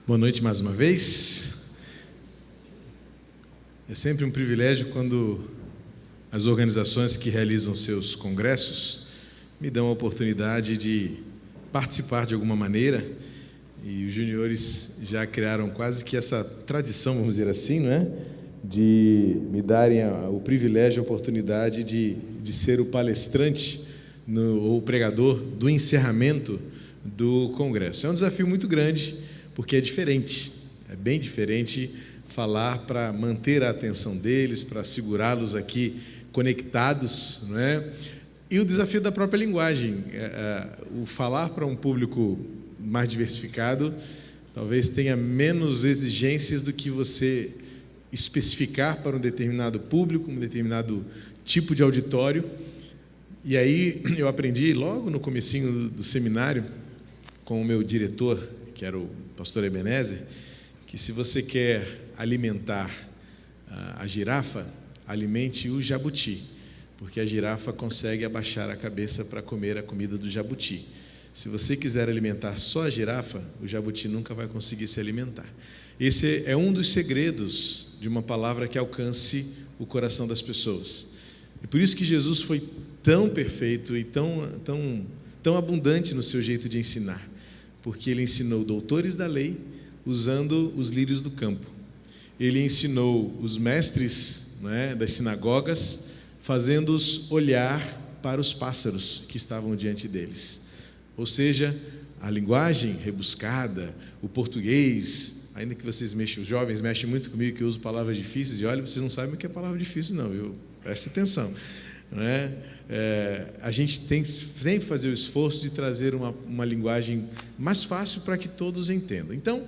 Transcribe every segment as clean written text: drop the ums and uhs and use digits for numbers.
Boa noite mais uma vez. É sempre um privilégio quando as organizações que realizam seus congressos me dão a oportunidade de participar de alguma maneira, e os juniores já criaram quase que essa tradição, vamos dizer assim, não é? De me darem o privilégio, a oportunidade de ser o palestrante ou o pregador do encerramento do congresso. É um desafio muito grande, porque é diferente, é bem diferente falar para manter a atenção deles, para segurá-los aqui conectados, não é? E o desafio da própria linguagem, o falar para um público mais diversificado, talvez tenha menos exigências do que você especificar para um determinado público, um determinado tipo de auditório. E aí eu aprendi logo no comecinho do seminário com o meu diretor, que era o pastor Ebenezer, que se você quer alimentar a girafa, alimente o jabuti, porque a girafa consegue abaixar a cabeça para comer a comida do jabuti. Se você quiser alimentar só a girafa, o jabuti nunca vai conseguir se alimentar. Esse é um dos segredos de uma palavra que alcance o coração das pessoas. E por isso que Jesus foi tão perfeito e tão abundante no seu jeito de ensinar, porque ele ensinou doutores da lei usando os lírios do campo. Ele ensinou os mestres, né, das sinagogas, fazendo-os olhar para os pássaros que estavam diante deles. Ou seja, a linguagem rebuscada, o português, ainda que vocês mexam, os jovens mexem muito comigo que eu uso palavras difíceis, e olha, vocês não sabem o que é palavra difícil não, viu? Presta atenção, não é? A gente tem que sempre fazer o esforço de trazer uma linguagem mais fácil para que todos entendam. Então,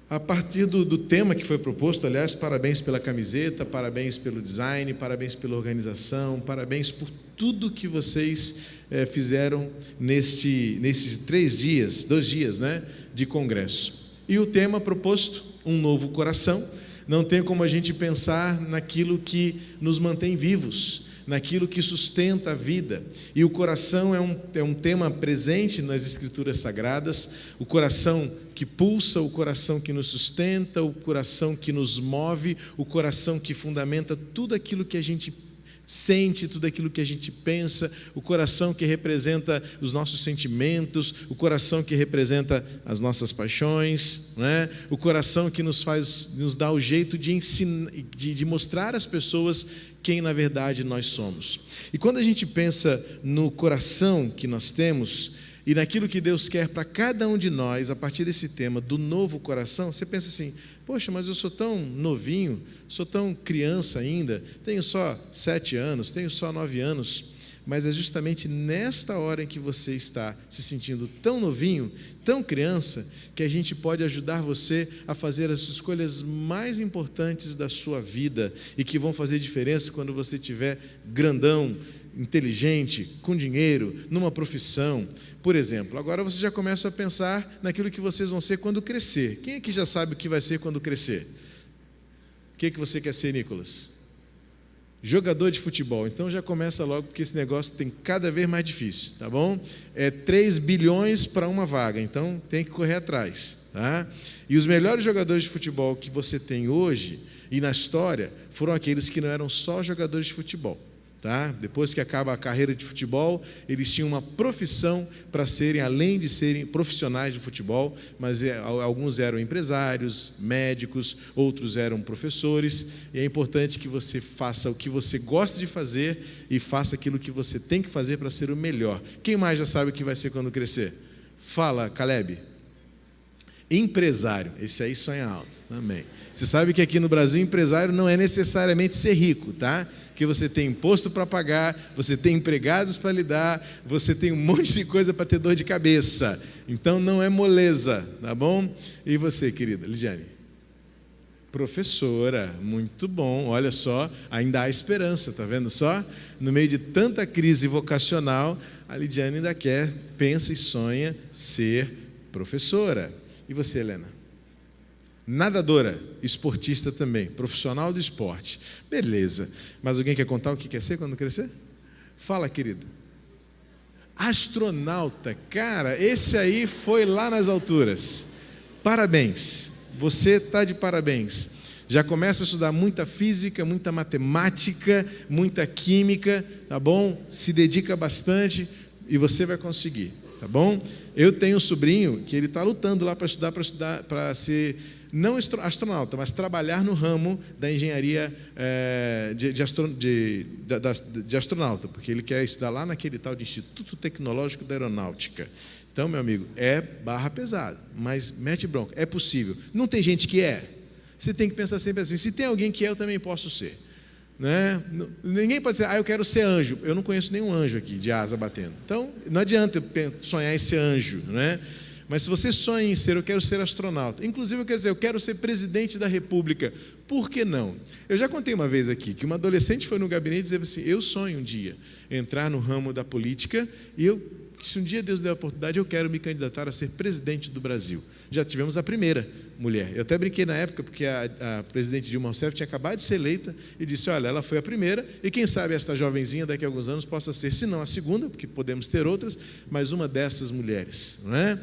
a partir do tema que foi proposto, aliás, parabéns pela camiseta, parabéns pelo design, parabéns pela organização, parabéns por tudo que vocês fizeram nesses 2 dias, né, de congresso. E o tema proposto, um novo coração. Não tem como a gente pensar naquilo que nos mantém vivos, naquilo que sustenta a vida. E o coração é um tema presente nas Escrituras Sagradas, o coração que pulsa, o coração que nos sustenta, o coração que nos move, o coração que fundamenta tudo aquilo que a gente sente, tudo aquilo que a gente pensa, o coração que representa os nossos sentimentos, o coração que representa as nossas paixões, né? O coração que nos dá o jeito de ensinar, de mostrar às pessoas quem na verdade nós somos. E quando a gente pensa no coração que nós temos e naquilo que Deus quer para cada um de nós, a partir desse tema do novo coração, você pensa assim: poxa, mas eu sou tão novinho, sou tão criança ainda, tenho só 7 anos, tenho só 9 anos. Mas é justamente nesta hora em que você está se sentindo tão novinho, tão criança, que a gente pode ajudar você a fazer as escolhas mais importantes da sua vida e que vão fazer diferença quando você estiver grandão, inteligente, com dinheiro, numa profissão. Por exemplo, agora você já começa a pensar naquilo que vocês vão ser quando crescer. Quem aqui já sabe o que vai ser quando crescer? O que você quer ser, Nicolas? Jogador de futebol. Então já começa logo, porque esse negócio tem cada vez mais difícil, tá bom? É 3 bilhões para uma vaga, então tem que correr atrás, tá? E os melhores jogadores de futebol que você tem hoje e na história foram aqueles que não eram só jogadores de futebol. Tá? Depois que acaba a carreira de futebol, eles tinham uma profissão para serem, além de serem profissionais de futebol, mas alguns eram empresários, médicos, outros eram professores, e é importante que você faça o que você gosta de fazer e faça aquilo que você tem que fazer para ser o melhor. Quem mais já sabe o que vai ser quando crescer? Fala, Caleb. Empresário, esse aí sonha alto, amém. Você sabe que aqui no Brasil empresário não é necessariamente ser rico, tá? Que você tem imposto para pagar, você tem empregados para lidar, você tem um monte de coisa para ter dor de cabeça. Então não é moleza, tá bom? E você, querida Lidiane? Professora, muito bom. Olha só, ainda há esperança, tá vendo só? No meio de tanta crise vocacional, a Lidiane ainda pensa e sonha ser professora. E você, Helena? Nadadora, esportista também, profissional do esporte. Beleza. Mas alguém quer contar o que quer ser quando crescer? Fala, querida. Astronauta. Cara, esse aí foi lá nas alturas. Parabéns, você está de parabéns. Já começa a estudar muita física, muita matemática, muita química, tá bom? Se dedica bastante e você vai conseguir, tá bom? Eu tenho um sobrinho que ele está lutando lá para estudar, para ser, não astronauta, mas trabalhar no ramo da engenharia de astronauta, porque ele quer estudar lá naquele tal de Instituto Tecnológico da Aeronáutica. Então, meu amigo, é barra pesada, mas mete bronca, é possível. Não tem gente que é? Você tem que pensar sempre assim, se tem alguém que é, eu também posso ser. Né? Ninguém pode dizer, eu quero ser anjo. Eu não conheço nenhum anjo aqui de asa batendo. Então, não adianta sonhar em ser anjo, né? Mas se você sonha em ser, eu quero ser astronauta. Inclusive, eu quero dizer, eu quero ser presidente da República. Por que não? Eu já contei uma vez aqui que uma adolescente foi no gabinete e dizia assim, eu sonho um dia entrar no ramo da política e se um dia Deus der a oportunidade, eu quero me candidatar a ser presidente do Brasil. Já tivemos a primeira mulher. Eu até brinquei na época, porque a presidente Dilma Rousseff tinha acabado de ser eleita e disse, olha, ela foi a primeira e quem sabe esta jovenzinha daqui a alguns anos possa ser, se não a segunda, porque podemos ter outras, mas uma dessas mulheres. Não é?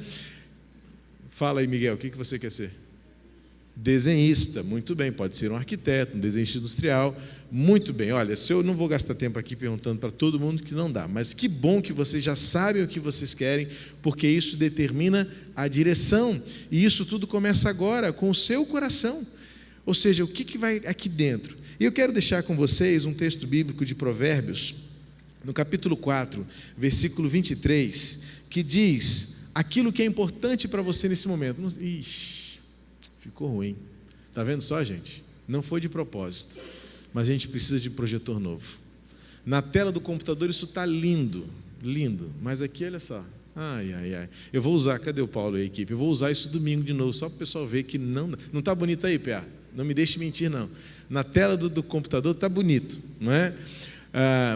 Fala aí, Miguel, o que você quer ser? Desenhista, muito bem, pode ser um arquiteto, um desenhista industrial, muito bem. Olha, se eu não vou gastar tempo aqui perguntando para todo mundo que não dá, mas que bom que vocês já sabem o que vocês querem, porque isso determina a direção, e isso tudo começa agora com o seu coração, ou seja, o que vai aqui dentro. E eu quero deixar com vocês um texto bíblico de Provérbios, no capítulo 4, versículo 23, que diz aquilo que é importante para você nesse momento. Ixi, ficou ruim. Está vendo só, gente? Não foi de propósito, mas a gente precisa de projetor novo. Na tela do computador isso está lindo, lindo, mas aqui olha só, ai, eu vou usar, cadê o Paulo e a equipe? Eu vou usar isso domingo de novo, só para o pessoal ver que não está bonito aí, Pé, não me deixe mentir não, na tela do computador está bonito, não é?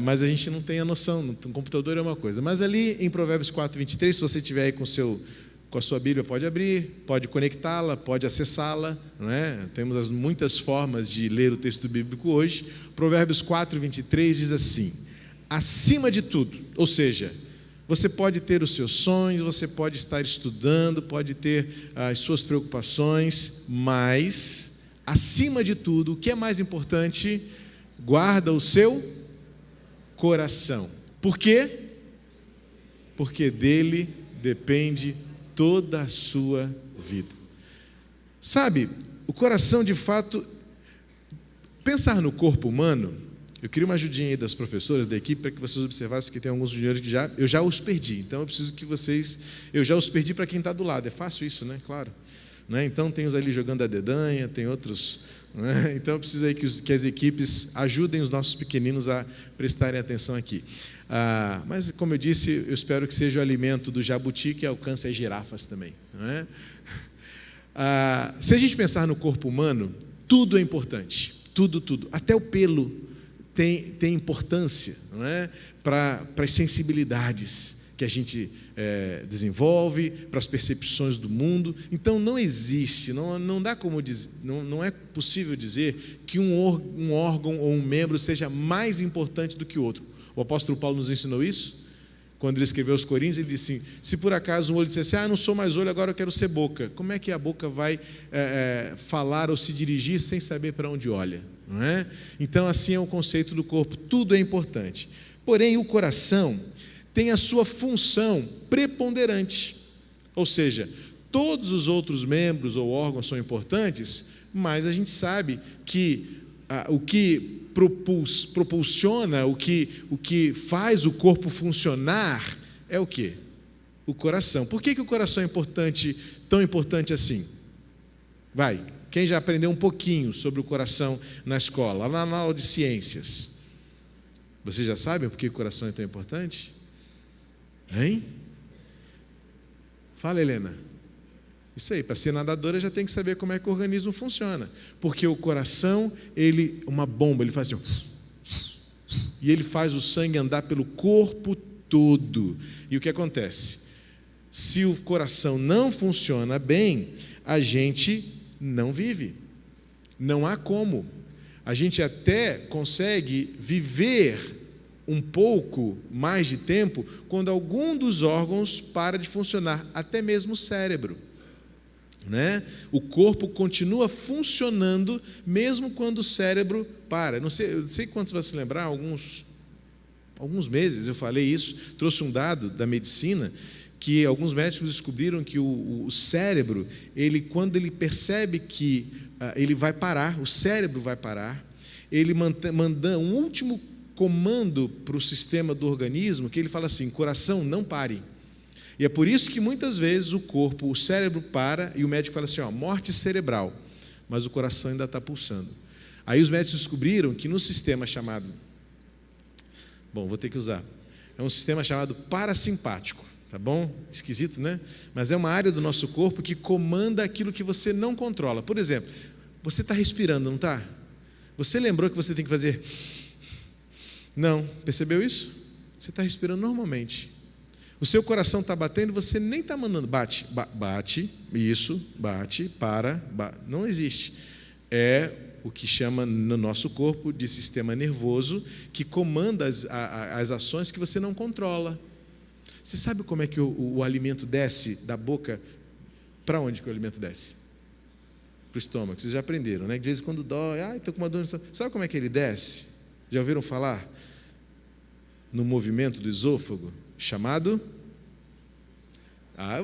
Mas a gente não tem a noção, no computador é uma coisa, mas ali em Provérbios 4, 23, se você tiver aí com a sua Bíblia, pode abrir, pode conectá-la, pode acessá-la, não é? Temos muitas formas de ler o texto bíblico hoje. Provérbios 4, 23 diz assim, acima de tudo, ou seja, você pode ter os seus sonhos, você pode estar estudando, pode ter as suas preocupações, mas, acima de tudo, o que é mais importante, guarda o seu coração. Por quê? Porque dele depende toda a sua vida. Sabe, o coração de fato, pensar no corpo humano, eu queria uma ajudinha aí das professoras da equipe para que vocês observassem, porque tem alguns juniores que eu já os perdi, então eu preciso que eu já os perdi para quem está do lado, é fácil isso, né? Claro. Né? Então tem os ali jogando a dedanha, tem outros, né? Então eu preciso aí que as equipes ajudem os nossos pequeninos a prestarem atenção aqui. Mas, como eu disse, eu espero que seja o alimento do jabuti que alcance as girafas também. Não é? Se a gente pensar no corpo humano, tudo é importante, tudo. Até o pelo tem importância, não é? Para as sensibilidades que a gente desenvolve, para as percepções do mundo. Então, não existe, não dá como dizer, não é possível dizer que um órgão ou um membro seja mais importante do que o outro. O apóstolo Paulo nos ensinou isso, quando ele escreveu aos Coríntios, ele disse assim, se por acaso um olho dissesse, não sou mais olho, agora eu quero ser boca, como é que a boca vai falar ou se dirigir sem saber para onde olha? Não é? Então assim é o conceito do corpo, tudo é importante, porém o coração tem a sua função preponderante, ou seja, todos os outros membros ou órgãos são importantes, mas a gente sabe que o que propulsiona, o que faz o corpo funcionar é o quê? O coração. Por que o coração é importante, tão importante assim? Vai, quem já aprendeu um pouquinho sobre o coração na escola, lá na aula de ciências? Vocês já sabem por que o coração é tão importante? Hein? Fala, Helena. Isso aí, para ser nadadora já tem que saber como é que o organismo funciona, porque o coração, uma bomba, ele faz assim, e ele faz o sangue andar pelo corpo todo. E o que acontece? Se o coração não funciona bem, a gente não vive, não há como. A gente até consegue viver um pouco mais de tempo quando algum dos órgãos para de funcionar, até mesmo o cérebro. né? O corpo continua funcionando mesmo quando o cérebro para. Eu não sei quantos vai se lembrar, alguns meses eu falei isso, trouxe um dado da medicina, que alguns médicos descobriram que o cérebro, quando ele percebe que ele vai parar, o cérebro vai parar, ele manda um último comando para o sistema do organismo, que ele fala assim: coração, não pare. E é por isso que muitas vezes o cérebro para, e o médico fala assim, morte cerebral, mas o coração ainda está pulsando. Aí os médicos descobriram que no sistema chamado, vou ter que usar, é um sistema chamado parasimpático, tá bom? Esquisito, né? Mas é uma área do nosso corpo que comanda aquilo que você não controla. Por exemplo, você está respirando, não está? Você lembrou que você tem que fazer? Não, percebeu isso? Você está respirando normalmente. O seu coração está batendo, você nem está mandando, bate, isso, bate, para, não existe. É o que chama no nosso corpo de sistema nervoso, que comanda as ações que você não controla. Você sabe como é que o alimento desce da boca? Para onde que o alimento desce? Para o estômago. Vocês já aprenderam, né? De vez em quando dói, estou com uma dor no estômago. Sabe como é que ele desce? Já ouviram falar? No movimento do esôfago, chamado?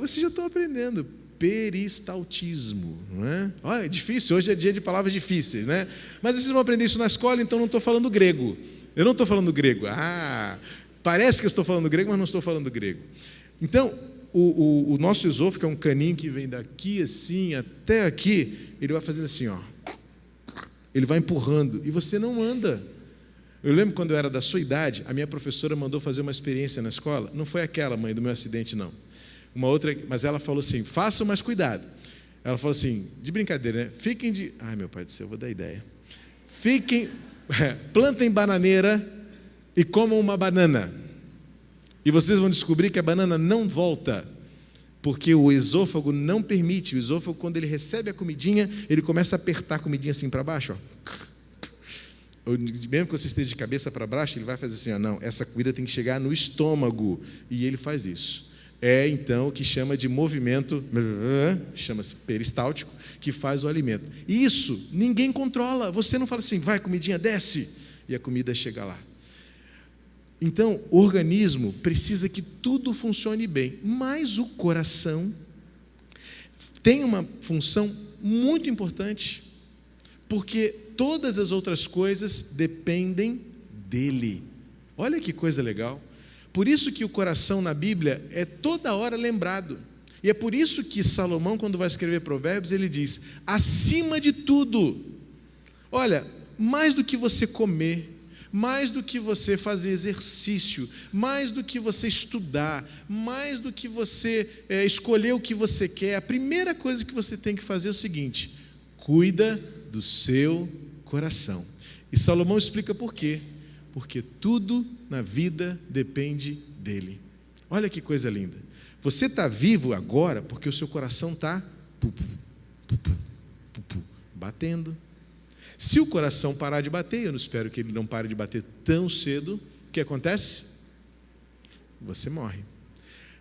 Vocês já estão aprendendo. Peristaltismo, não é? É difícil, hoje é dia de palavras difíceis, né? Mas vocês vão aprender isso na escola, então não estou falando grego. Eu não estou falando grego. Parece que eu estou falando grego, mas não estou falando grego. Então, o nosso esôfago é um caninho que vem daqui assim até aqui, ele vai fazendo assim, ele vai empurrando, e você não anda. Eu lembro quando eu era da sua idade, a minha professora mandou fazer uma experiência na escola, não foi aquela, mãe, do meu acidente, não. Uma outra, mas ela falou assim, façam mais cuidado. Ela falou assim, de brincadeira, né? Meu pai do céu, eu vou dar ideia. Plantem bananeira e comam uma banana. E vocês vão descobrir que a banana não volta, porque o esôfago não permite. O esôfago, quando ele recebe a comidinha, ele começa a apertar a comidinha assim para baixo, Mesmo que você esteja de cabeça para baixo, ele vai fazer assim, não, essa comida tem que chegar no estômago, e ele faz isso. É então o que chama de movimento, chama-se peristáltico, que faz o alimento. Isso ninguém controla. Você não fala assim, vai comidinha, desce, e a comida chega lá. Então, o organismo precisa que tudo funcione bem, mas o coração tem uma função muito importante, porque todas as outras coisas dependem dele. Olha que coisa legal. Por isso que o coração na Bíblia é toda hora lembrado. E é por isso que Salomão, quando vai escrever Provérbios, ele diz, acima de tudo, olha, mais do que você comer, mais do que você fazer exercício, mais do que você estudar, mais do que você escolher o que você quer, a primeira coisa que você tem que fazer é o seguinte, cuida do seu coração. E Salomão explica por quê. Porque tudo na vida depende dele. Olha que coisa linda. Você está vivo agora porque o seu coração está batendo. Se o coração parar de bater, eu não espero que ele não pare de bater tão cedo, o que acontece? Você morre.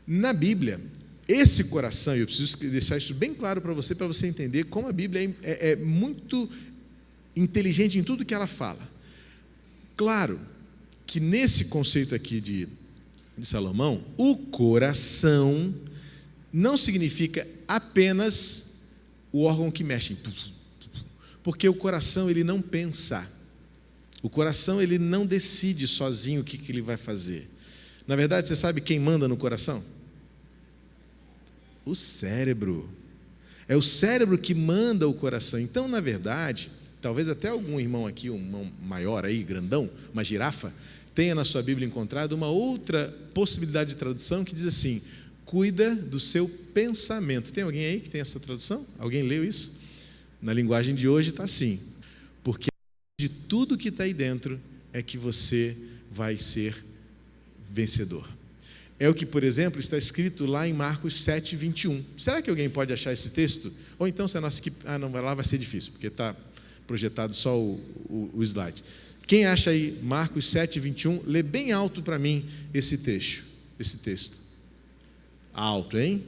Na Bíblia, esse coração, eu preciso deixar isso bem claro para você entender como a Bíblia é muito inteligente em tudo que ela fala. Claro que nesse conceito aqui de Salomão, o coração não significa apenas o órgão que mexe, porque o coração ele não pensa, o coração ele não decide sozinho o que ele vai fazer. Na verdade, você sabe quem manda no coração? O cérebro. É o cérebro que manda o coração. Então, na verdade, talvez até algum irmão aqui, um irmão maior aí, grandão, uma girafa, tenha na sua Bíblia encontrado uma outra possibilidade de tradução que diz assim, cuida do seu pensamento. Tem alguém aí que tem essa tradução? Alguém leu isso? Na linguagem de hoje está assim, porque de tudo que está aí dentro é que você vai ser vencedor. É o que, por exemplo, está escrito lá em Marcos 7, 21. Será que alguém pode achar esse texto? Ou então, se a nossa equipe... não, lá vai ser difícil, porque está projetado só o slide. Quem acha aí Marcos 7, 21, lê bem alto para mim esse texto. Alto, hein?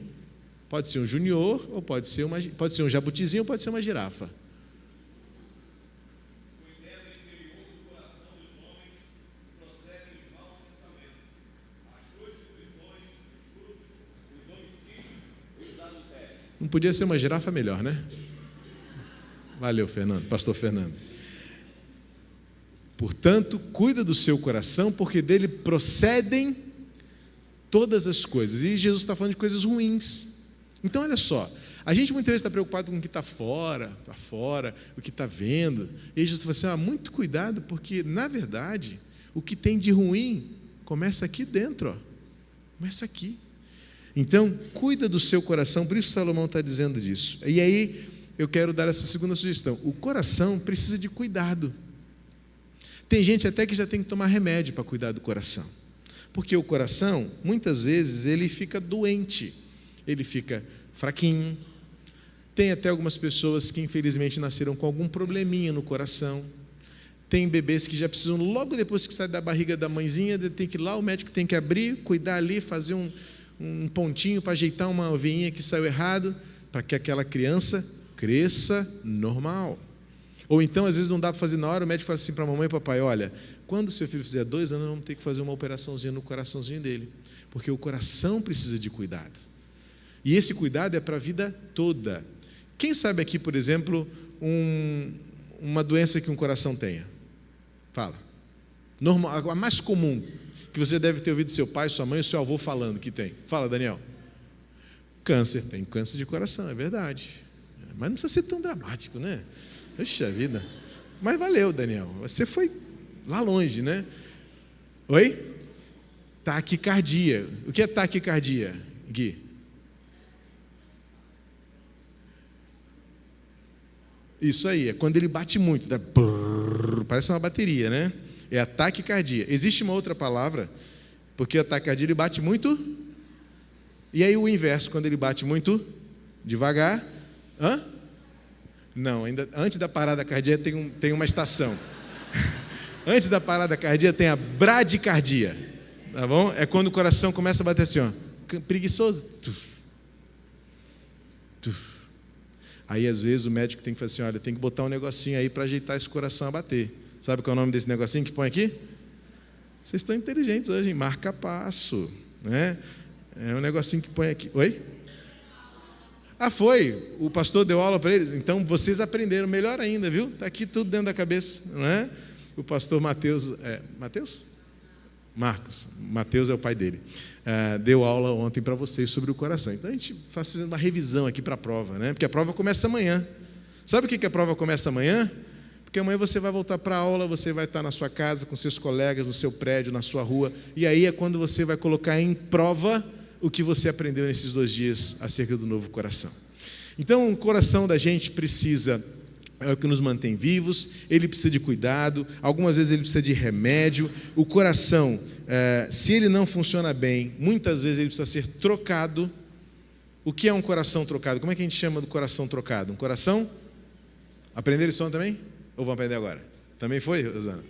Pode ser um junior, ou pode ser um jabutizinho, ou pode ser uma girafa. Não podia ser uma girafa melhor, né? Valeu, Fernando, pastor Fernando. Portanto, cuida do seu coração, porque dele procedem todas as coisas. E Jesus está falando de coisas ruins. Então, olha só, a gente muitas vezes está preocupado com o que está fora, o que está vendo. E Jesus fala assim, muito cuidado, porque, na verdade, o que tem de ruim começa aqui dentro, ó. Começa aqui. Então, cuida do seu coração, por isso Salomão está dizendo disso. E aí, eu quero dar essa segunda sugestão. O coração precisa de cuidado. Tem gente até que já tem que tomar remédio para cuidar do coração. Porque o coração, muitas vezes, ele fica doente, ele fica fraquinho. Tem até algumas pessoas que, infelizmente, nasceram com algum probleminha no coração. Tem bebês que já precisam, logo depois que sai da barriga da mãezinha, tem que ir lá, o médico tem que abrir, cuidar ali, fazer um pontinho para ajeitar uma veinha que saiu errado, para que aquela criança cresça normal. Ou então, às vezes não dá para fazer na hora, o médico fala assim para a mamãe e papai, olha, quando seu filho fizer 2 anos, vamos ter que fazer uma operaçãozinha no coraçãozinho dele, porque o coração precisa de cuidado. E esse cuidado é para a vida toda. Quem sabe aqui, por exemplo, uma doença que um coração tenha? Fala. Normal, a mais comum, que você deve ter ouvido seu pai, sua mãe ou seu avô falando que tem. Fala, Daniel. Câncer. Tem câncer de coração, é verdade. Mas não precisa ser tão dramático, né? Puxa vida. Mas valeu, Daniel. Você foi lá longe, né? Oi? Taquicardia. O que é taquicardia, Gui? Isso aí, é quando ele bate muito. Dá brrr, parece uma bateria, né? É a taquicardia. Existe uma outra palavra, porque a taquicardia ele bate muito. E aí o inverso, quando ele bate muito devagar. Hã? Não, ainda antes da parada cardíaca tem uma estação. Antes da parada cardíaca tem a bradicardia. Tá bom? É quando o coração começa a bater assim, ó, preguiçoso. Aí às vezes o médico tem que falar assim, olha, tem que botar um negocinho aí para ajeitar esse coração a bater. Sabe qual é o nome desse negocinho que põe aqui? Vocês estão inteligentes hoje, hein? Marca-passo, né? É um negocinho que põe aqui. Oi? Foi, o pastor deu aula para eles, então vocês aprenderam, melhor ainda, viu? Está aqui tudo dentro da cabeça, não é? O pastor Mateus, Marcos, Mateus é o pai dele, deu aula ontem para vocês sobre o coração. Então a gente faz uma revisão aqui para a prova, né? Porque a prova começa amanhã. Sabe por que a prova começa amanhã? Porque amanhã você vai voltar para a aula, você vai estar na sua casa, com seus colegas, no seu prédio, na sua rua, e aí é quando você vai colocar em prova o que você aprendeu nesses 2 dias acerca do novo coração. Então, o coração da gente precisa, é o que nos mantém vivos, ele precisa de cuidado, algumas vezes ele precisa de remédio. O coração, se ele não funciona bem, muitas vezes ele precisa ser trocado. O que é um coração trocado? Como é que a gente chama do coração trocado? Um coração? Aprenderam isso também? Ou vão aprender agora? Também foi, Rosana?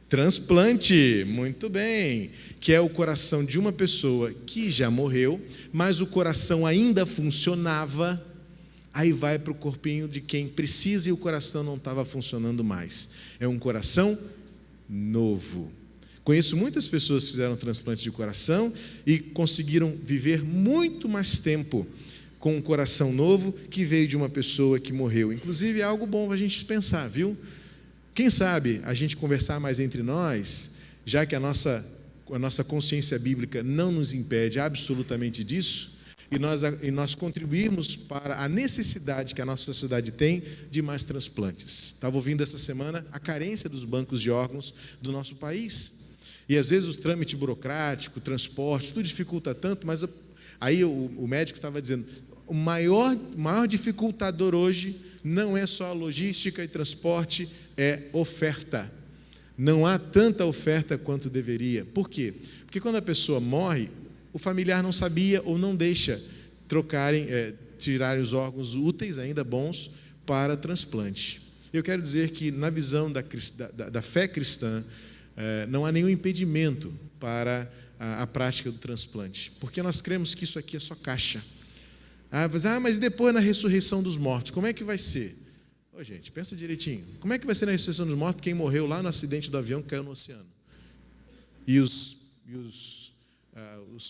Transplante, muito bem, que é o coração de uma pessoa que já morreu, mas o coração ainda funcionava, aí vai para o corpinho de quem precisa e o coração não estava funcionando mais. É um coração novo. Conheço muitas pessoas que fizeram transplante de coração e conseguiram viver muito mais tempo com um coração novo que veio de uma pessoa que morreu. Inclusive é algo bom para a gente pensar, viu? Quem sabe a gente conversar mais entre nós, já que a nossa consciência bíblica não nos impede absolutamente disso, e nós contribuirmos para a necessidade que a nossa sociedade tem de mais transplantes. Estava ouvindo essa semana a carência dos bancos de órgãos do nosso país. E às vezes o trâmite burocrático, o transporte, tudo dificulta tanto, mas aí o médico estava dizendo, o maior dificultador hoje não é só a logística e transporte, é oferta. Não há tanta oferta quanto deveria. Por quê? Porque quando a pessoa morre, o familiar não sabia ou não deixa tirarem os órgãos úteis, ainda bons, para transplante. Eu quero dizer que na visão da fé cristã, não há nenhum impedimento para a prática do transplante, porque nós cremos que isso aqui é só caixa. Mas depois na ressurreição dos mortos, como é que vai ser? Gente, pensa direitinho. Como é que vai ser na ressurreição dos mortos quem morreu lá no acidente do avião que caiu no oceano? E os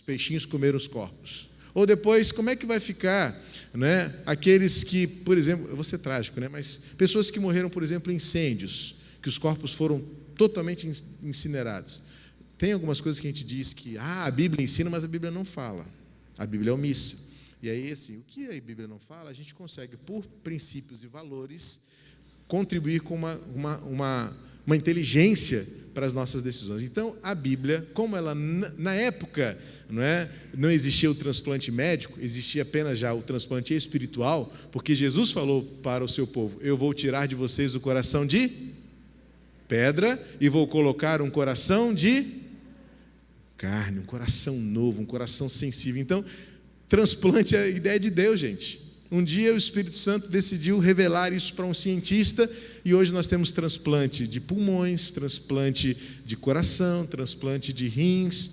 peixinhos comeram os corpos. Ou depois, como é que vai ficar, né, aqueles que, por exemplo, eu vou ser trágico, né, mas pessoas que morreram, por exemplo, em incêndios, que os corpos foram totalmente incinerados. Tem algumas coisas que a gente diz que a Bíblia ensina, mas a Bíblia não fala. A Bíblia é omissa. E aí, assim, o que a Bíblia não fala, a gente consegue, por princípios e valores, contribuir com uma inteligência para as nossas decisões. Então, a Bíblia, como ela, na época, não existia o transplante médico, existia apenas já o transplante espiritual, porque Jesus falou para o seu povo: eu vou tirar de vocês o coração de pedra e vou colocar um coração de carne, um coração novo, um coração sensível. Então, transplante é a ideia de Deus, gente. Um dia o Espírito Santo decidiu revelar isso para um cientista e hoje nós temos transplante de pulmões, transplante de coração, transplante de rins,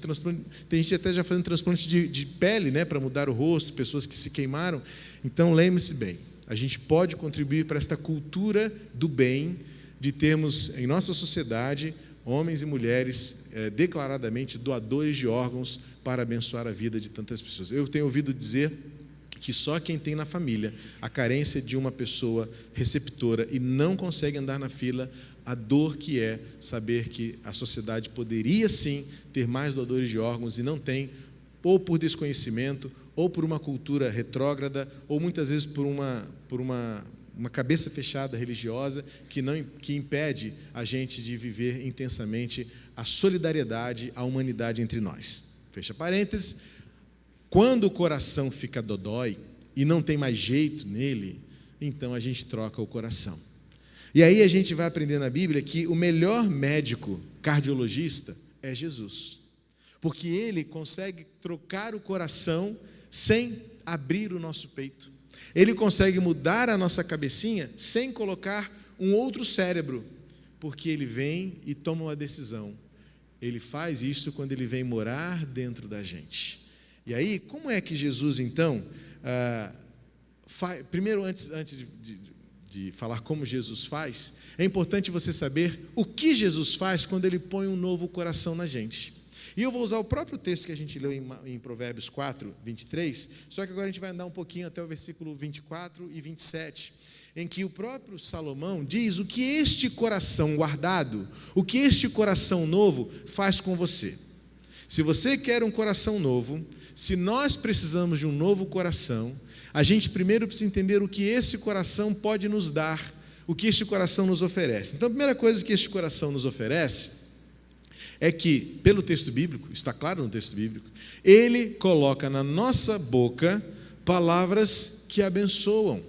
tem gente até já fazendo transplante de pele, né, para mudar o rosto, pessoas que se queimaram. Então, lembre-se bem, a gente pode contribuir para esta cultura do bem, de termos em nossa sociedade homens e mulheres declaradamente doadores de órgãos para abençoar a vida de tantas pessoas. Eu tenho ouvido dizer que só quem tem na família a carência de uma pessoa receptora e não consegue andar na fila, a dor que é saber que a sociedade poderia sim ter mais doadores de órgãos e não tem, ou por desconhecimento, ou por uma cultura retrógrada, ou muitas vezes por uma cabeça fechada religiosa que impede a gente de viver intensamente a solidariedade, a humanidade entre nós. Fecha parênteses. Quando o coração fica dodói e não tem mais jeito nele, então a gente troca o coração. E aí a gente vai aprender na Bíblia que o melhor médico cardiologista é Jesus, porque ele consegue trocar o coração sem abrir o nosso peito. Ele consegue mudar a nossa cabecinha sem colocar um outro cérebro, porque ele vem e toma uma decisão. Ele faz isso quando ele vem morar dentro da gente. E aí, como é que Jesus, então, primeiro, antes de falar como Jesus faz, é importante você saber o que Jesus faz quando ele põe um novo coração na gente. E eu vou usar o próprio texto que a gente leu em Provérbios 4, 23, só que agora a gente vai andar um pouquinho até o versículo 24 e 27, em que o próprio Salomão diz o que este coração guardado, o que este coração novo faz com você. Se você quer um coração novo, se nós precisamos de um novo coração, a gente primeiro precisa entender o que esse coração pode nos dar, o que este coração nos oferece. Então, a primeira coisa que este coração nos oferece é que, pelo texto bíblico, está claro no texto bíblico, ele coloca na nossa boca palavras que abençoam,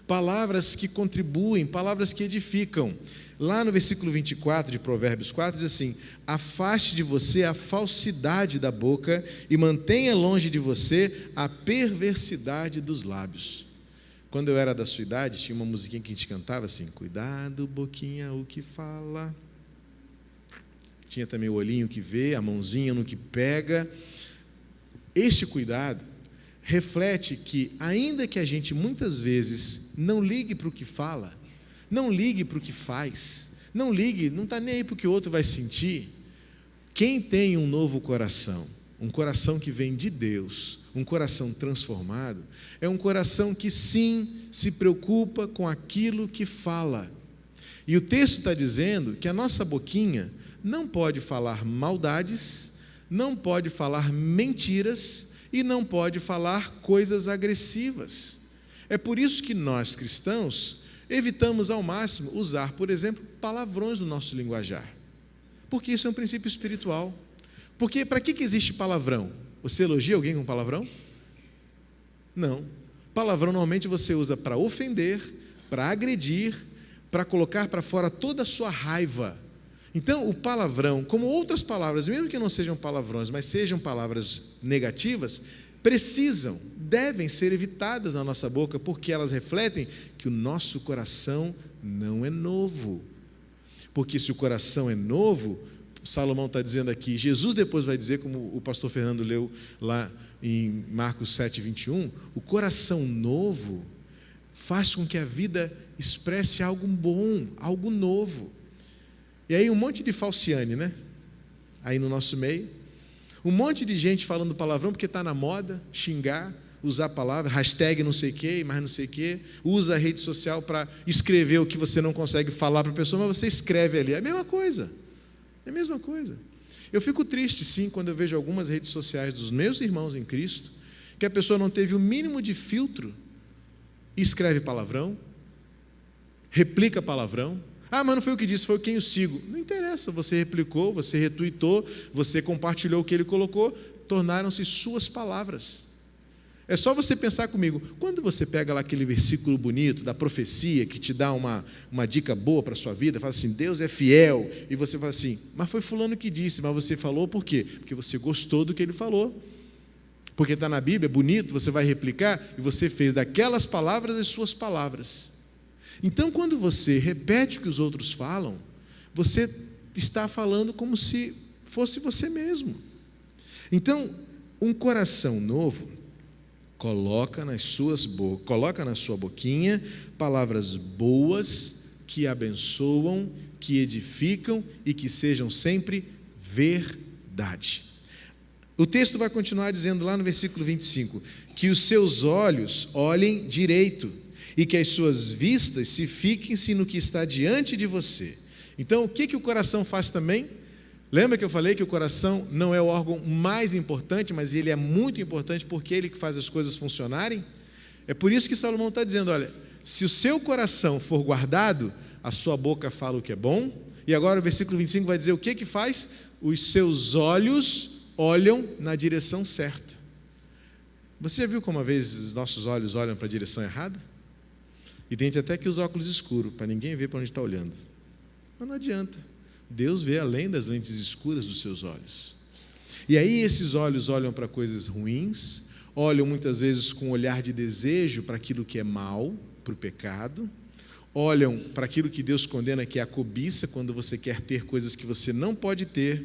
palavras que contribuem, palavras que edificam. Lá no versículo 24 de Provérbios 4 diz assim: afaste de você a falsidade da boca e mantenha longe de você a perversidade dos lábios. Quando eu era da sua idade, tinha uma musiquinha que a gente cantava assim: cuidado, boquinha, o que fala. Tinha também o olhinho que vê, a mãozinha no que pega. Este cuidado reflete que, ainda que a gente muitas vezes não ligue para o que fala, não ligue para o que faz, não ligue, não está nem aí para o que o outro vai sentir, quem tem um novo coração, um coração que vem de Deus, um coração transformado, é um coração que sim se preocupa com aquilo que fala. E o texto está dizendo que a nossa boquinha não pode falar maldades, não pode falar mentiras e não pode falar coisas agressivas. É por isso que nós, cristãos, evitamos ao máximo usar, por exemplo, palavrões no nosso linguajar, porque isso é um princípio espiritual. Porque para que existe palavrão? Você elogia alguém com palavrão? Não. Palavrão normalmente você usa para ofender, para agredir, para colocar para fora toda a sua raiva. Então, o palavrão, como outras palavras, mesmo que não sejam palavrões, mas sejam palavras negativas, devem ser evitadas na nossa boca, porque elas refletem que o nosso coração não é novo. Porque se o coração é novo, Salomão está dizendo aqui, Jesus depois vai dizer, como o pastor Fernando leu lá em Marcos 7, 21, o coração novo faz com que a vida expresse algo bom, algo novo. E aí um monte de falciane, né? Aí no nosso meio, um monte de gente falando palavrão porque está na moda, xingar, usar palavra, hashtag não sei o que, mais não sei o que, usa a rede social para escrever o que você não consegue falar para a pessoa, mas você escreve ali, é a mesma coisa, é a mesma coisa. Eu fico triste, sim, quando eu vejo algumas redes sociais dos meus irmãos em Cristo, que a pessoa não teve o mínimo de filtro e escreve palavrão, replica palavrão. Ah, mas não foi o que disse, foi quem eu sigo. Não interessa, você replicou, você retuitou, você compartilhou o que ele colocou, tornaram-se suas palavras. É só você pensar comigo, quando você pega lá aquele versículo bonito da profecia, que te dá uma dica boa para a sua vida, fala assim, Deus é fiel, e você fala assim, mas foi fulano que disse, mas você falou por quê? Porque você gostou do que ele falou. Porque está na Bíblia, é bonito, você vai replicar, e você fez daquelas palavras as suas palavras. Então, quando você repete o que os outros falam, você está falando como se fosse você mesmo. Então, um coração novo coloca na sua boquinha palavras boas que abençoam, que edificam e que sejam sempre verdade. O texto vai continuar dizendo lá no versículo 25, que os seus olhos olhem direito e que as suas vistas se fiquem-se no que está diante de você. Então, o que o coração faz também? Lembra que eu falei que o coração não é o órgão mais importante, mas ele é muito importante porque é ele que faz as coisas funcionarem? É por isso que Salomão está dizendo, olha, se o seu coração for guardado, a sua boca fala o que é bom, e agora o versículo 25 vai dizer o que faz? Os seus olhos olham na direção certa. Você já viu como às vezes os nossos olhos olham para a direção errada? E tem gente até que usa óculos escuros, para ninguém ver para onde está olhando. Mas não adianta. Deus vê além das lentes escuras dos seus olhos. E aí esses olhos olham para coisas ruins, olham muitas vezes com um olhar de desejo para aquilo que é mal, para o pecado, olham para aquilo que Deus condena, que é a cobiça, quando você quer ter coisas que você não pode ter,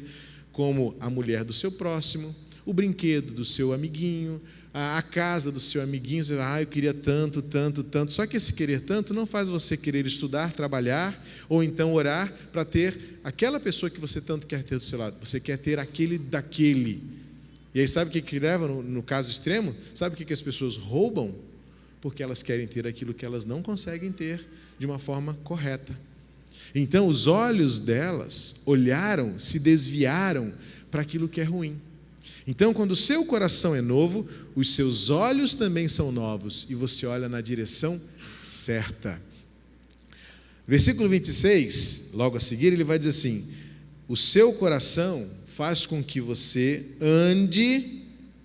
como a mulher do seu próximo, o brinquedo do seu amiguinho, a casa do seu amiguinho, você vai, eu queria tanto, tanto, tanto. Só que esse querer tanto não faz você querer estudar, trabalhar, ou então orar para ter aquela pessoa que você tanto quer ter do seu lado. Você quer ter aquele daquele. E aí sabe o que leva no caso extremo? Sabe o que as pessoas roubam? Porque elas querem ter aquilo que elas não conseguem ter de uma forma correta. Então os olhos delas olharam, se desviaram para aquilo que é ruim. Então, quando o seu coração é novo, os seus olhos também são novos e você olha na direção certa. Versículo 26, logo a seguir, ele vai dizer assim, o seu coração faz com que você ande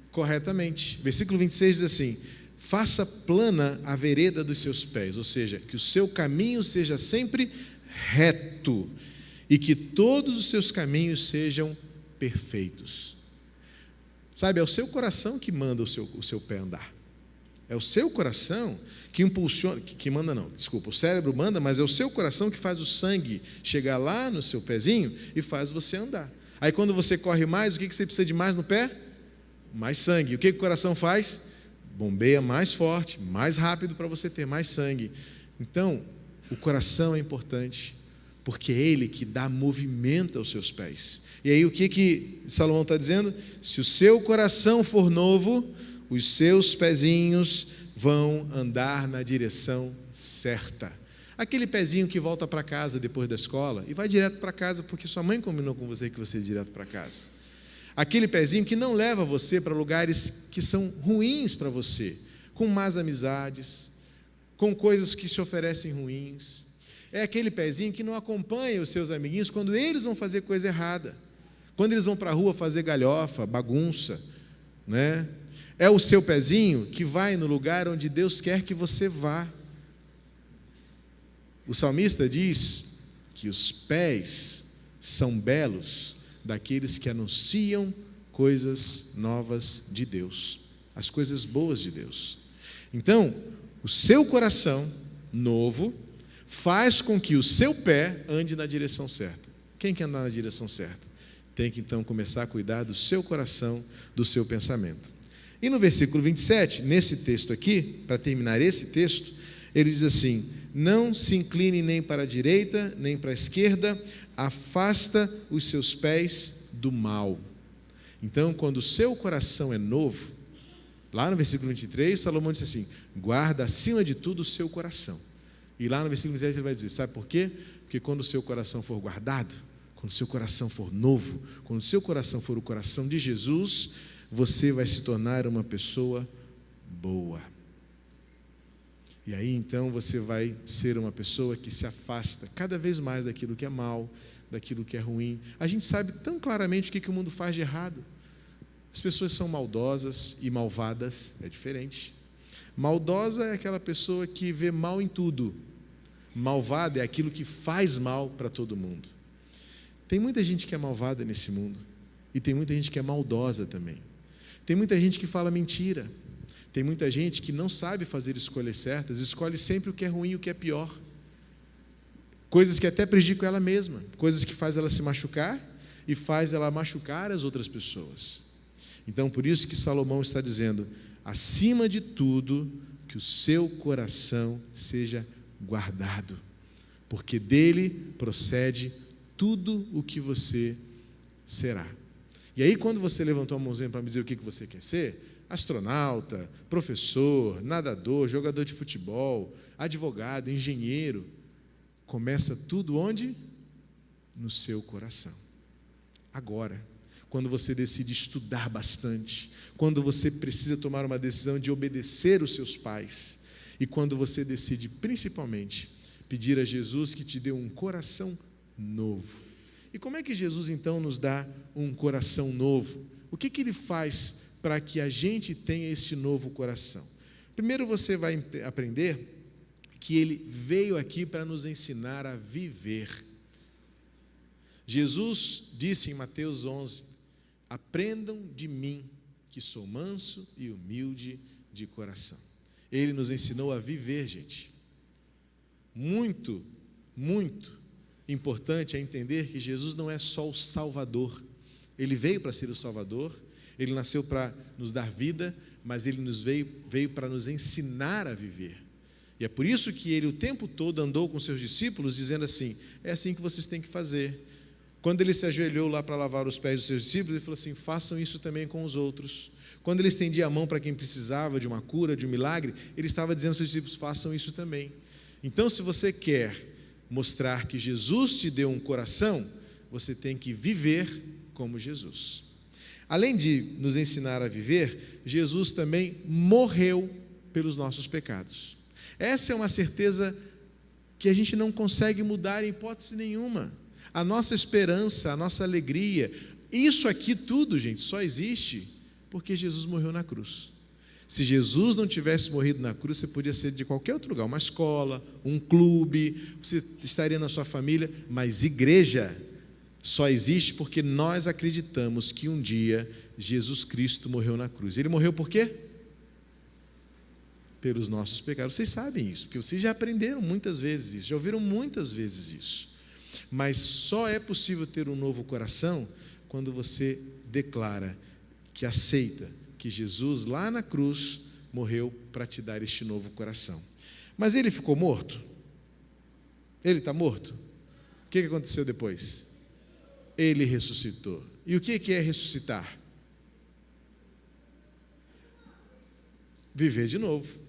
corretamente. Versículo 26 diz assim, faça plana a vereda dos seus pés, ou seja, que o seu caminho seja sempre reto e que todos os seus caminhos sejam perfeitos. Sabe, é o seu coração que manda o seu pé andar. É o seu coração que impulsiona, que manda não, desculpa, o cérebro manda, mas é o seu coração que faz o sangue chegar lá no seu pezinho e faz você andar. Aí quando você corre mais, o que você precisa de mais no pé? Mais sangue. O que o coração faz? Bombeia mais forte, mais rápido para você ter mais sangue. Então, o coração é importante, porque é ele que dá movimento aos seus pés. E aí o que Salomão está dizendo? Se o seu coração for novo, os seus pezinhos vão andar na direção certa. Aquele pezinho que volta para casa depois da escola e vai direto para casa porque sua mãe combinou com você que você ia direto para casa. Aquele pezinho que não leva você para lugares que são ruins para você, com más amizades, com coisas que se oferecem ruins. É aquele pezinho que não acompanha os seus amiguinhos quando eles vão fazer coisa errada. Quando eles vão para a rua fazer galhofa, bagunça, né? É o seu pezinho que vai no lugar onde Deus quer que você vá. O salmista diz que os pés são belos daqueles que anunciam coisas novas de Deus, as coisas boas de Deus. Então, o seu coração novo faz com que o seu pé ande na direção certa. Quem quer andar na direção certa? tem que então começar a cuidar do seu coração, do seu pensamento. E no versículo 27, nesse texto aqui, para terminar esse texto, ele diz assim: não se incline nem para a direita, nem para a esquerda, afasta os seus pés do mal. Então, quando o seu coração é novo, lá no versículo 23, Salomão disse assim: guarda acima de tudo o seu coração. E lá no versículo 27 ele vai dizer, sabe por quê? Porque quando o seu coração for guardado, quando o seu coração for novo, quando o seu coração for o coração de Jesus, você vai se tornar uma pessoa boa. E aí então você vai ser uma pessoa que se afasta cada vez mais daquilo que é mal, daquilo que é ruim. A gente sabe tão claramente o que o mundo faz de errado. As pessoas são maldosas e malvadas, é diferente. Maldosa é aquela pessoa que vê mal em tudo. Malvada é aquilo que faz mal para todo mundo. Tem muita gente que é malvada nesse mundo, e tem muita gente que é maldosa também. Tem muita gente que fala mentira. Tem muita gente que não sabe fazer escolhas certas, escolhe sempre o que é ruim e o que é pior. Coisas que até prejudicam ela mesma, coisas que faz ela se machucar e faz ela machucar as outras pessoas. Então, por isso que Salomão está dizendo, acima de tudo, que o seu coração seja guardado, porque dele procede tudo o que você será. E aí, quando você levantou a mãozinha para me dizer o que você quer ser, astronauta, professor, nadador, jogador de futebol, advogado, engenheiro, começa tudo onde? No seu coração. Agora, quando você decide estudar bastante, quando você precisa tomar uma decisão de obedecer os seus pais, e quando você decide, principalmente, pedir a Jesus que te dê um coração novo. E como é que Jesus, então, nos dá um coração novo? O que Ele faz para que a gente tenha esse novo coração? Primeiro você vai aprender que Ele veio aqui para nos ensinar a viver. Jesus disse em Mateus 11, aprendam de mim, que sou manso e humilde de coração. Ele nos ensinou a viver, gente. Muito, muito importante é entender que Jesus não é só o Salvador. Ele veio para ser o Salvador, Ele nasceu para nos dar vida, mas Ele veio para nos ensinar a viver. E é por isso que Ele o tempo todo andou com seus discípulos dizendo assim, é assim que vocês têm que fazer. Quando Ele se ajoelhou lá para lavar os pés dos seus discípulos, Ele falou assim, façam isso também com os outros. Quando Ele estendia a mão para quem precisava de uma cura, de um milagre, Ele estava dizendo aos seus discípulos, façam isso também. Então, se você quer mostrar que Jesus te deu um coração, você tem que viver como Jesus. Além de nos ensinar a viver, Jesus também morreu pelos nossos pecados. Essa é uma certeza que a gente não consegue mudar em hipótese nenhuma. A nossa esperança, a nossa alegria, isso aqui tudo, gente, só existe porque Jesus morreu na cruz. Se Jesus não tivesse morrido na cruz, você podia ser de qualquer outro lugar, uma escola, um clube, você estaria na sua família, mas igreja só existe porque nós acreditamos que um dia Jesus Cristo morreu na cruz. Ele morreu por quê? Pelos nossos pecados. Vocês sabem isso, porque vocês já aprenderam muitas vezes isso, já ouviram muitas vezes isso. Mas só é possível ter um novo coração quando você declara que aceita que Jesus lá na cruz morreu para te dar este novo coração. Mas ele ficou morto? Ele está morto? O que aconteceu depois? Ele ressuscitou. E o que é ressuscitar? Viver de novo.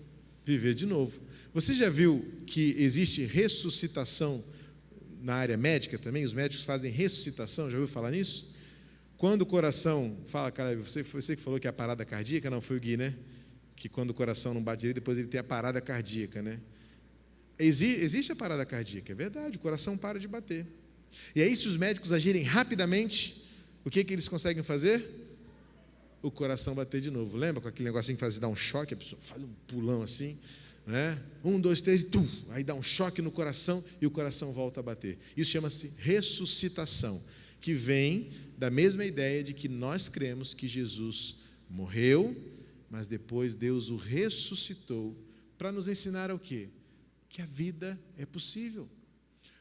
Viver de novo. Você já viu que existe ressuscitação na área médica também? Os médicos fazem ressuscitação, já ouviu falar nisso? Quando o coração, fala, cara, você que falou que é a parada cardíaca, não, foi o Gui, né? Que quando o coração não bate direito, depois ele tem a parada cardíaca, né? Existe a parada cardíaca, é verdade, o coração para de bater. E aí, se os médicos agirem rapidamente, o que eles conseguem fazer? O coração bater de novo. Lembra com aquele negocinho que faz dar um choque, a pessoa faz um pulão assim, né? 1, 2, 3, tum, aí dá um choque no coração e o coração volta a bater. Isso chama-se ressuscitação, que vem da mesma ideia de que nós cremos que Jesus morreu, mas depois Deus o ressuscitou para nos ensinar o quê? Que a vida é possível.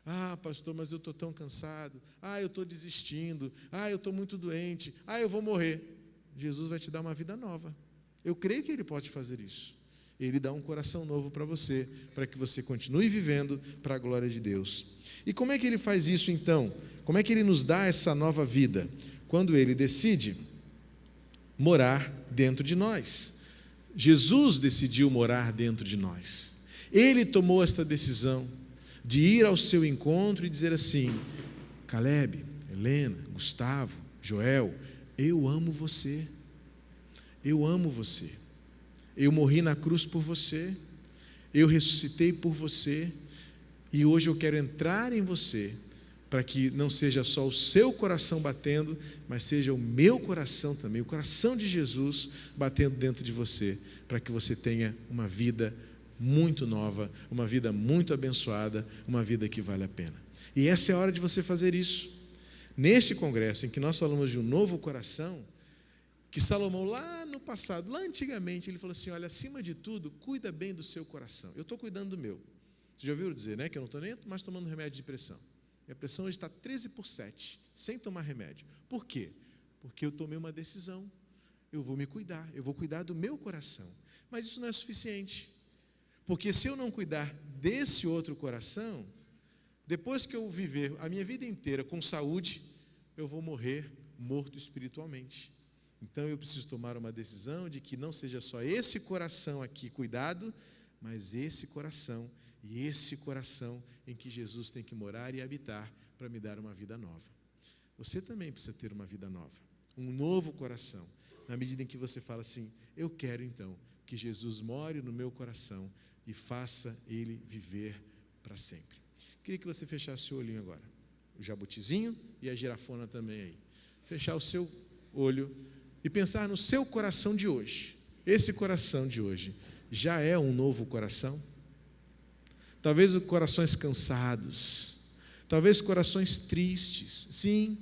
Ah, pastor, mas eu estou tão cansado. Ah, eu estou desistindo. Ah, eu estou muito doente. Ah, eu vou morrer. Jesus vai te dar uma vida nova. Eu creio que Ele pode fazer isso. Ele dá um coração novo para você, para que você continue vivendo para a glória de Deus. E como é que Ele faz isso então? Como é que Ele nos dá essa nova vida? Quando Ele decide morar dentro de nós. Jesus decidiu morar dentro de nós. Ele tomou esta decisão de ir ao seu encontro e dizer assim: Caleb, Helena, Gustavo, Joel, eu amo você. Eu amo você. Eu morri na cruz por você. Eu ressuscitei por você. E hoje eu quero entrar em você, para que não seja só o seu coração batendo, mas seja o meu coração também, o coração de Jesus batendo dentro de você, para que você tenha uma vida muito nova, uma vida muito abençoada, uma vida que vale a pena. E essa é a hora de você fazer isso. Neste congresso em que nós falamos de um novo coração, que Salomão lá no passado, lá antigamente, ele falou assim: olha, acima de tudo, cuida bem do seu coração. Eu estou cuidando do meu. Você já ouviu dizer, né, que eu não estou nem mais tomando remédio de pressão. Minha pressão hoje está 13/7, sem tomar remédio. Por quê? Porque eu tomei uma decisão. Eu vou me cuidar, eu vou cuidar do meu coração. Mas isso não é suficiente. Porque se eu não cuidar desse outro coração, depois que eu viver a minha vida inteira com saúde, eu vou morrer morto espiritualmente. Então eu preciso tomar uma decisão de que não seja só esse coração aqui cuidado, mas esse coração e esse coração em que Jesus tem que morar e habitar para me dar uma vida nova. Você também precisa ter uma vida nova, um novo coração, na medida em que você fala assim: eu quero então que Jesus more no meu coração e faça Ele viver para sempre. Queria que você fechasse o olhinho agora, o jabutizinho e a girafona também aí. Fechar o seu olho e pensar no seu coração de hoje. Esse coração de hoje já é um novo coração? Talvez corações cansados, talvez corações tristes. Sim,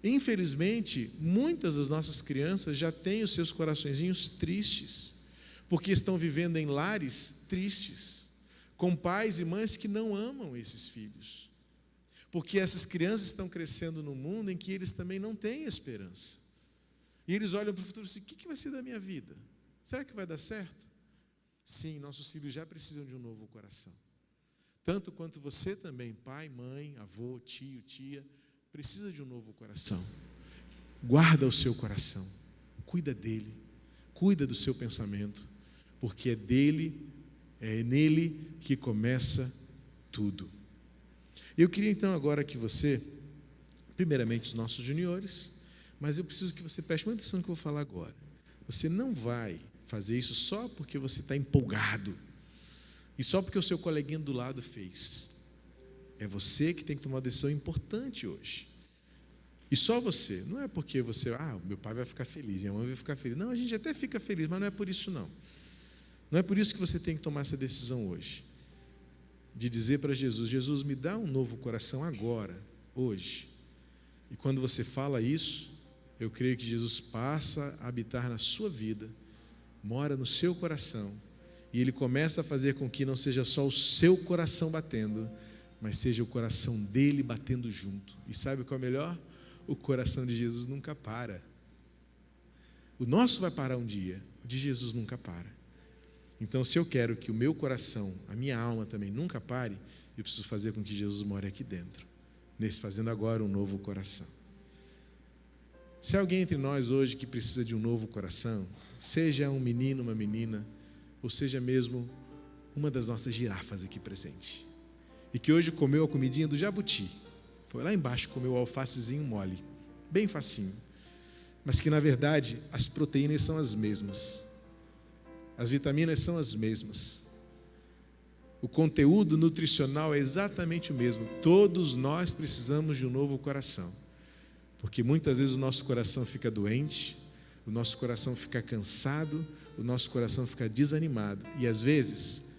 infelizmente, muitas das nossas crianças já têm os seus coraçõezinhos tristes, porque estão vivendo em lares tristes, com pais e mães que não amam esses filhos, porque essas crianças estão crescendo num mundo em que eles também não têm esperança, e eles olham para o futuro e dizem: o que vai ser da minha vida? Será que vai dar certo? Sim, nossos filhos já precisam de um novo coração, tanto quanto você também, pai, mãe, avô, tio, tia, precisa de um novo coração. Guarda o seu coração, cuida dele, cuida do seu pensamento, porque é nele que começa tudo. Eu queria então agora que você, primeiramente os nossos juniores, mas eu preciso que você preste muita atenção no que eu vou falar agora. Você não vai fazer isso só porque você está empolgado e só porque o seu coleguinha do lado fez. É você que tem que tomar uma decisão importante hoje. E só você. Não é porque você, meu pai vai ficar feliz, minha mãe vai ficar feliz. Não, a gente até fica feliz, mas não é por isso não. Não é por isso que você tem que tomar essa decisão hoje. De dizer para Jesus: Jesus, me dá um novo coração agora, hoje. E quando você fala isso, eu creio que Jesus passa a habitar na sua vida, mora no seu coração, e Ele começa a fazer com que não seja só o seu coração batendo, mas seja o coração dele batendo junto. E sabe qual é o melhor? O coração de Jesus nunca para. O nosso vai parar um dia, o de Jesus nunca para. Então, se eu quero que o meu coração, a minha alma também nunca pare, eu preciso fazer com que Jesus more aqui dentro, fazendo agora um novo coração. Se há alguém entre nós hoje que precisa de um novo coração, seja um menino, uma menina, ou seja mesmo uma das nossas girafas aqui presente, e que hoje comeu a comidinha do jabuti, foi lá embaixo, comeu o alfacezinho mole, bem facinho, mas que na verdade as proteínas são as mesmas, as vitaminas são as mesmas, o conteúdo nutricional é exatamente o mesmo. Todos nós precisamos de um novo coração, porque muitas vezes o nosso coração fica doente, o nosso coração fica cansado, o nosso coração fica desanimado, e às vezes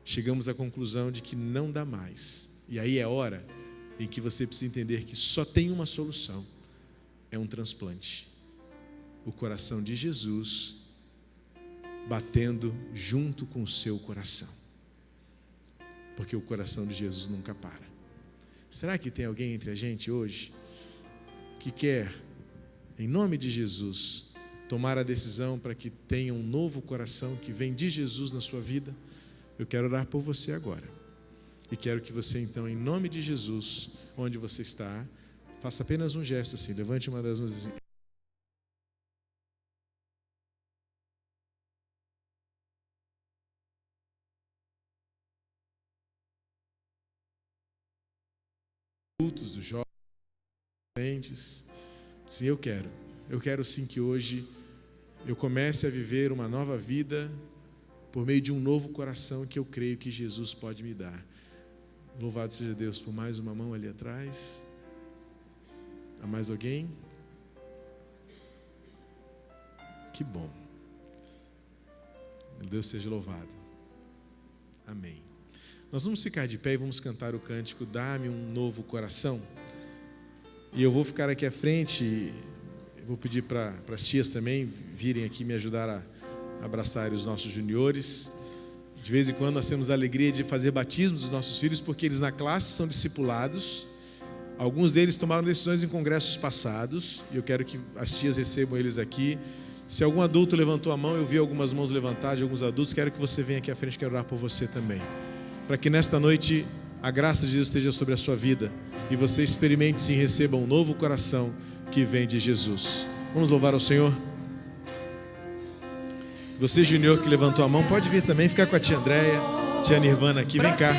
chegamos à conclusão de que não dá mais. E aí é hora em que você precisa entender que só tem uma solução: é um transplante. O coração de Jesus batendo junto com o seu coração, porque o coração de Jesus nunca para. Será que tem alguém entre a gente hoje que quer, em nome de Jesus, tomar a decisão para que tenha um novo coração que vem de Jesus na sua vida? Eu quero orar por você agora. E quero que você, então, em nome de Jesus, onde você está, faça apenas um gesto assim, levante uma das mãos assim. Adultos, dos jovens, sim, eu quero sim que hoje eu comece a viver uma nova vida por meio de um novo coração que eu creio que Jesus pode me dar. Louvado seja Deus por mais uma mão ali atrás. Há mais alguém? Que bom. Deus seja louvado. Amém. Nós vamos ficar de pé e vamos cantar o cântico Dá-me um Novo Coração. E eu vou ficar aqui à frente, eu vou pedir para as tias também virem aqui me ajudar a abraçar os nossos juniores. De vez em quando nós temos a alegria de fazer batismo dos nossos filhos, porque eles na classe são discipulados. Alguns deles tomaram decisões em congressos passados, e eu quero que as tias recebam eles aqui. Se algum adulto levantou a mão, eu vi algumas mãos levantadas de alguns adultos, quero que você venha aqui à frente, quero orar por você também. Para que nesta noite a graça de Deus esteja sobre a sua vida, e você experimente sim, receba um novo coração que vem de Jesus. Vamos louvar ao Senhor? Você, junior, que levantou a mão, pode vir também, ficar com a tia Andréia, tia Nirvana aqui, vem cá.